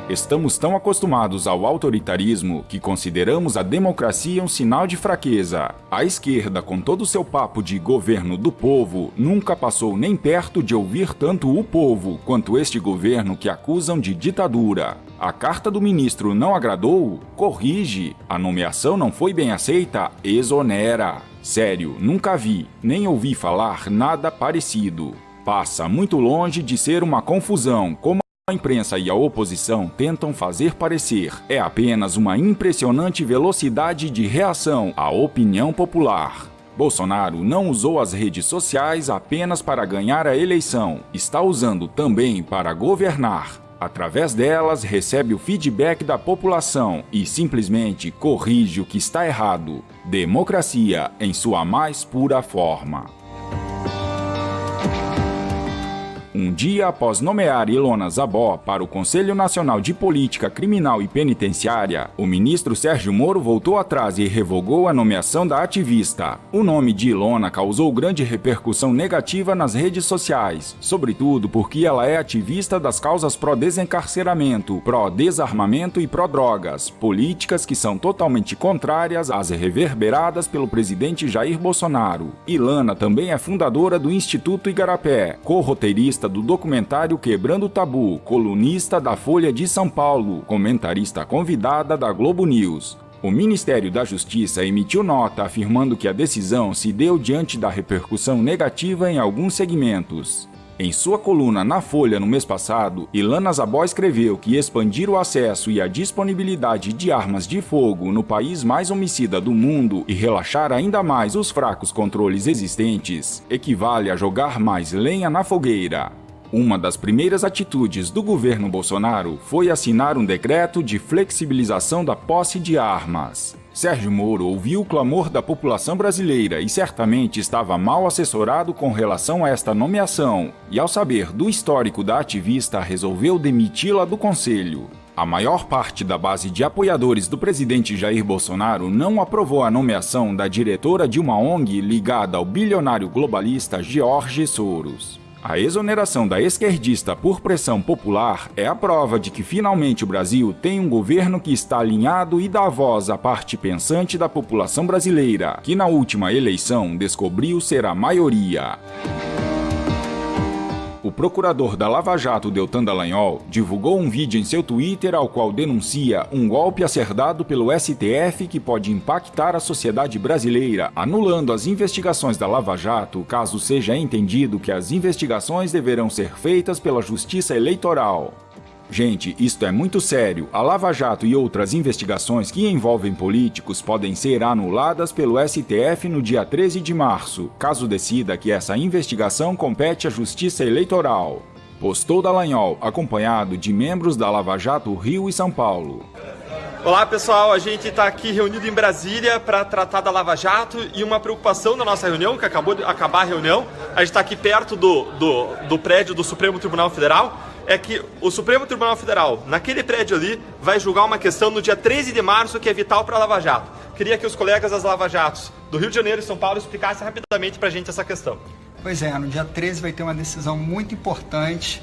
Estamos tão acostumados ao autoritarismo que consideramos a democracia um sinal de fraqueza. A esquerda, com todo o seu papo de governo do povo, nunca passou nem perto de ouvir tanto o povo quanto este governo que acusam de ditadura. A carta do ministro não agradou? Corrige. A nomeação não foi bem aceita? Exonera. Sério, nunca vi, nem ouvi falar nada parecido. Passa muito longe de ser uma confusão, como a imprensa e a oposição tentam fazer parecer. É apenas uma impressionante velocidade de reação à opinião popular. Bolsonaro não usou as redes sociais apenas para ganhar a eleição, está usando também para governar. Através delas, recebe o feedback da população e simplesmente corrige o que está errado. Democracia em sua mais pura forma. Um dia após nomear Ilona Zabó para o Conselho Nacional de Política Criminal e Penitenciária, o ministro Sérgio Moro voltou atrás e revogou a nomeação da ativista. O nome de Ilona causou grande repercussão negativa nas redes sociais, sobretudo porque ela é ativista das causas pró-desencarceramento, pró-desarmamento e pró-drogas, políticas que são totalmente contrárias às reverberadas pelo presidente Jair Bolsonaro. Ilana também é fundadora do Instituto Igarapé, co-roteirista do documentário Quebrando o Tabu, colunista da Folha de São Paulo, comentarista convidada da Globo News. O Ministério da Justiça emitiu nota afirmando que a decisão se deu diante da repercussão negativa em alguns segmentos. Em sua coluna na Folha no mês passado, Ilana Zabó escreveu que expandir o acesso e a disponibilidade de armas de fogo no país mais homicida do mundo e relaxar ainda mais os fracos controles existentes equivale a jogar mais lenha na fogueira. Uma das primeiras atitudes do governo Bolsonaro foi assinar um decreto de flexibilização da posse de armas. Sérgio Moro ouviu o clamor da população brasileira e certamente estava mal assessorado com relação a esta nomeação, e ao saber do histórico da ativista, resolveu demiti-la do conselho. A maior parte da base de apoiadores do presidente Jair Bolsonaro não aprovou a nomeação da diretora de uma ONG ligada ao bilionário globalista George Soros. A exoneração da esquerdista por pressão popular é a prova de que finalmente o Brasil tem um governo que está alinhado e dá voz à parte pensante da população brasileira, que na última eleição descobriu ser a maioria. O procurador da Lava Jato, Deltan Dallagnol, divulgou um vídeo em seu Twitter ao qual denuncia um golpe a ser dado pelo STF que pode impactar a sociedade brasileira, anulando as investigações da Lava Jato, caso seja entendido que as investigações deverão ser feitas pela Justiça Eleitoral. Gente, isto é muito sério. A Lava Jato e outras investigações que envolvem políticos podem ser anuladas pelo STF no dia 13 de março, caso decida que essa investigação compete à Justiça Eleitoral. Postou Dallagnol, acompanhado de membros da Lava Jato Rio e São Paulo. Olá pessoal, a gente está aqui reunido em Brasília para tratar da Lava Jato e uma preocupação da nossa reunião, que acabou de acabar a reunião, a gente está aqui perto do prédio do Supremo Tribunal Federal, é que o Supremo Tribunal Federal, naquele prédio ali, vai julgar uma questão no dia 13 de março que é vital para a Lava Jato. Queria que os colegas das Lava Jatos do Rio de Janeiro e São Paulo explicassem rapidamente para a gente essa questão. Pois é, no dia 13 vai ter uma decisão muito importante.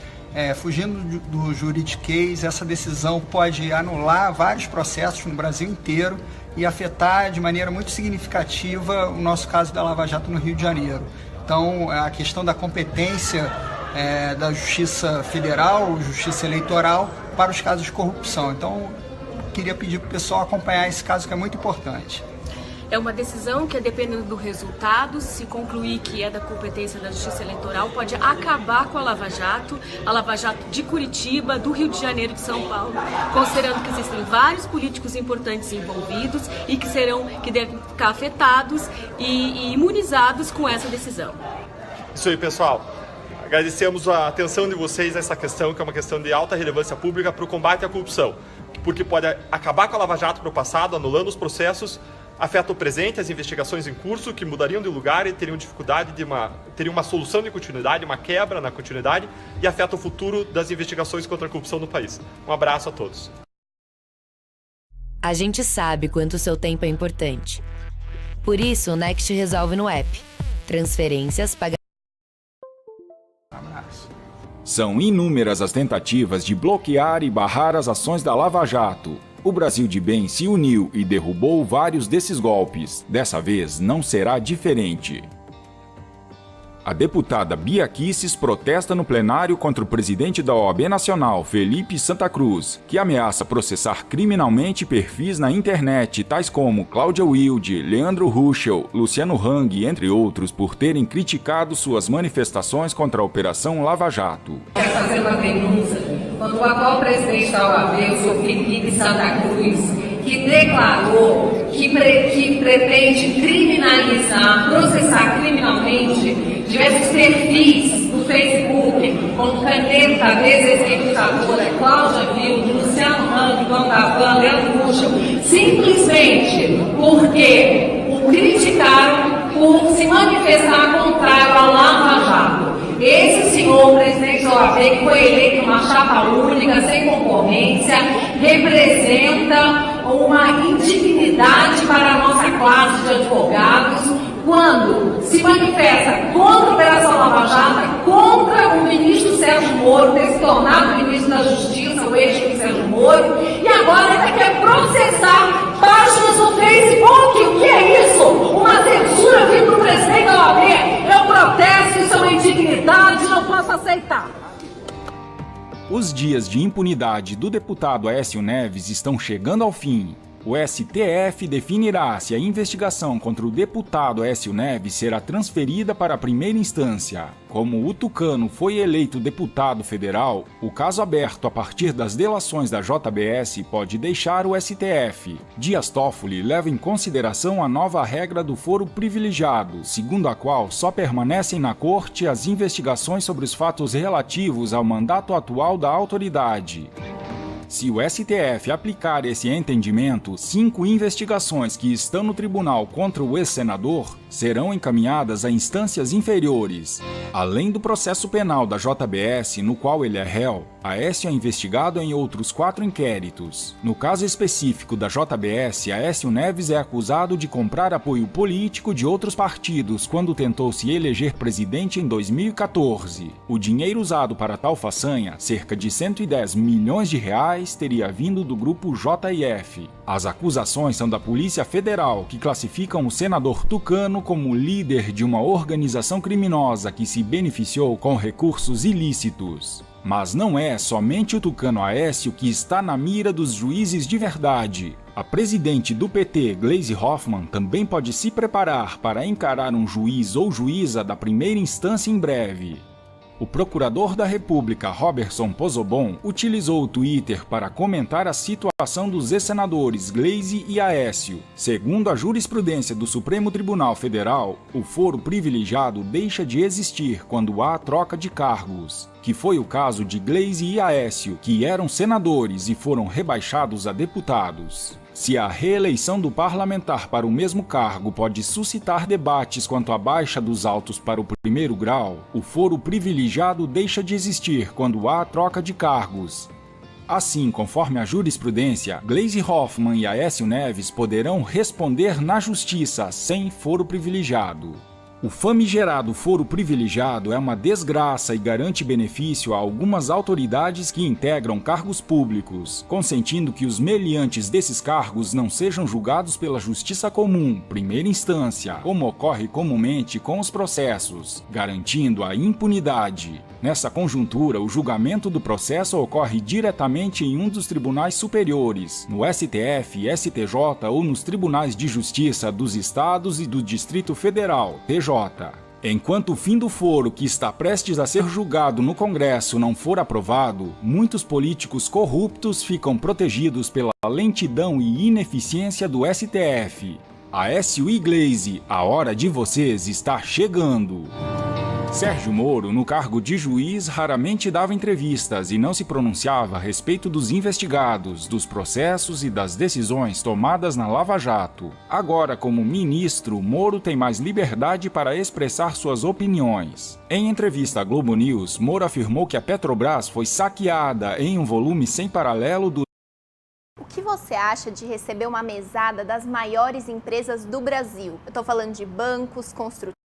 Fugindo do juridiquês, essa decisão pode anular vários processos no Brasil inteiro e afetar de maneira muito significativa o nosso caso da Lava Jato no Rio de Janeiro. Então, a questão da competência da Justiça Federal, Justiça Eleitoral, para os casos de corrupção. Então, queria pedir para o pessoal acompanhar esse caso que é muito importante. É uma decisão que, dependendo do resultado, se concluir que é da competência da Justiça Eleitoral, pode acabar com a Lava Jato de Curitiba, do Rio de Janeiro e de São Paulo, considerando que existem vários políticos importantes envolvidos e que devem ficar afetados e imunizados com essa decisão. Isso aí, pessoal. Agradecemos a atenção de vocês a essa questão, que é uma questão de alta relevância pública para o combate à corrupção, porque pode acabar com a Lava Jato para o passado, anulando os processos, afeta o presente, as investigações em curso, que mudariam de lugar e teriam dificuldade teriam uma solução de continuidade, uma quebra na continuidade, e afeta o futuro das investigações contra a corrupção no país. Um abraço a todos. A gente sabe quanto o seu tempo é importante. Por isso, o Next resolve no app. Transferências, pagamentos. São inúmeras as tentativas de bloquear e barrar as ações da Lava Jato. O Brasil de Bem se uniu e derrubou vários desses golpes. Dessa vez não será diferente. A deputada Bia Kicis protesta no plenário contra o presidente da OAB Nacional, Felipe Santa Cruz, que ameaça processar criminalmente perfis na internet, tais como Cláudia Wilde, Leandro Ruschel, Luciano Hang, entre outros, por terem criticado suas manifestações contra a Operação Lava Jato. Quero fazer uma denúncia quando o atual presidente da OAB, o senhor Felipe Santa Cruz, que declarou que pretende criminalizar, processar criminalmente diversos perfis do Facebook, como Caneta, Desexecutadora, Cláudia Wilde, Luciano Hang, Vandavan, Leandro Ruschel, simplesmente porque o criticaram por se manifestar contrário ao Lava Jato. Esse senhor, presidente da OAB, que foi eleito uma chapa única, sem concorrência, representa uma indignidade para a nossa classe de advogados quando se manifesta contra a Operação Lava Jato, contra o ministro Sérgio Moro ter se tornado ministro da Justiça, o ex-ministro Sérgio Moro, e agora ainda quer processar páginas no Facebook. O que é isso? Uma censura vindo do presidente da OAB? Eu protesto, isso é uma indignidade, não posso aceitar. Os dias de impunidade do deputado Aécio Neves estão chegando ao fim. O STF definirá se a investigação contra o deputado Aécio Neves será transferida para a primeira instância. Como o tucano foi eleito deputado federal, o caso aberto a partir das delações da JBS pode deixar o STF. Dias Toffoli leva em consideração a nova regra do foro privilegiado, segundo a qual só permanecem na corte as investigações sobre os fatos relativos ao mandato atual da autoridade. Se o STF aplicar esse entendimento, 5 investigações que estão no tribunal contra o ex-senador serão encaminhadas a instâncias inferiores. Além do processo penal da JBS, no qual ele é réu, Aécio é investigado em outros 4 inquéritos. No caso específico da JBS, Aécio Neves é acusado de comprar apoio político de outros partidos quando tentou se eleger presidente em 2014. O dinheiro usado para tal façanha, cerca de 110 milhões de reais, teria vindo do grupo JF. As acusações são da Polícia Federal, que classificam o senador tucano como líder de uma organização criminosa que se beneficiou com recursos ilícitos. Mas não é somente o tucano Aécio que está na mira dos juízes de verdade. A presidente do PT, Gleisi Hoffmann, também pode se preparar para encarar um juiz ou juíza da primeira instância em breve. O procurador da República, Roberson Pozzobon, utilizou o Twitter para comentar a situação dos ex-senadores Gleisi e Aécio. Segundo a jurisprudência do Supremo Tribunal Federal, o foro privilegiado deixa de existir quando há troca de cargos, que foi o caso de Gleisi e Aécio, que eram senadores e foram rebaixados a deputados. Se a reeleição do parlamentar para o mesmo cargo pode suscitar debates quanto à baixa dos autos para o primeiro grau, o foro privilegiado deixa de existir quando há troca de cargos. Assim, conforme a jurisprudência, Gleisi Hoffmann e Aécio Neves poderão responder na justiça sem foro privilegiado. O famigerado foro privilegiado é uma desgraça e garante benefício a algumas autoridades que integram cargos públicos, consentindo que os meliantes desses cargos não sejam julgados pela justiça comum, primeira instância, como ocorre comumente com os processos, garantindo a impunidade. Nessa conjuntura, o julgamento do processo ocorre diretamente em um dos tribunais superiores, no STF, STJ ou nos tribunais de justiça dos estados e do Distrito Federal, TJ. Enquanto o fim do foro que está prestes a ser julgado no Congresso não for aprovado, muitos políticos corruptos ficam protegidos pela lentidão e ineficiência do STF. Aécio e Gleisi, a hora de vocês está chegando. Sérgio Moro, no cargo de juiz, raramente dava entrevistas e não se pronunciava a respeito dos investigados, dos processos e das decisões tomadas na Lava Jato. Agora, como ministro, Moro tem mais liberdade para expressar suas opiniões. Em entrevista à Globo News, Moro afirmou que a Petrobras foi saqueada em um volume sem paralelo do... O que você acha de receber uma mesada das maiores empresas do Brasil? Eu estou falando de bancos, construtores,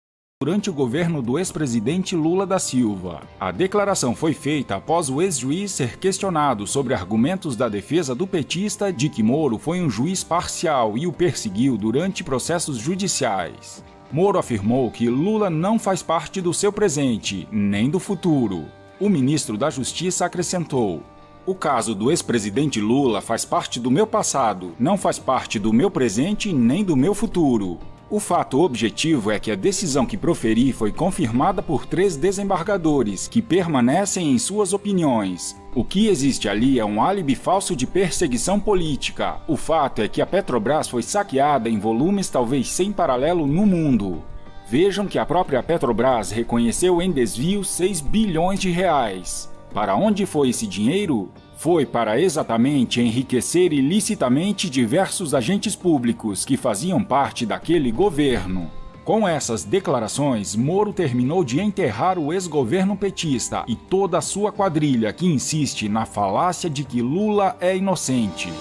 durante o governo do ex-presidente Lula da Silva. A declaração foi feita após o ex-juiz ser questionado sobre argumentos da defesa do petista de que Moro foi um juiz parcial e o perseguiu durante processos judiciais. Moro afirmou que Lula não faz parte do seu presente, nem do futuro. O ministro da Justiça acrescentou: "O caso do ex-presidente Lula faz parte do meu passado, não faz parte do meu presente nem do meu futuro. O fato objetivo é que a decisão que proferi foi confirmada por 3 desembargadores, que permanecem em suas opiniões. O que existe ali é um álibi falso de perseguição política. O fato é que a Petrobras foi saqueada em volumes talvez sem paralelo no mundo." Vejam que a própria Petrobras reconheceu em desvio 6 bilhões de reais. Para onde foi esse dinheiro? Foi para exatamente enriquecer ilicitamente diversos agentes públicos que faziam parte daquele governo. Com essas declarações, Moro terminou de enterrar o ex-governo petista e toda a sua quadrilha que insiste na falácia de que Lula é inocente.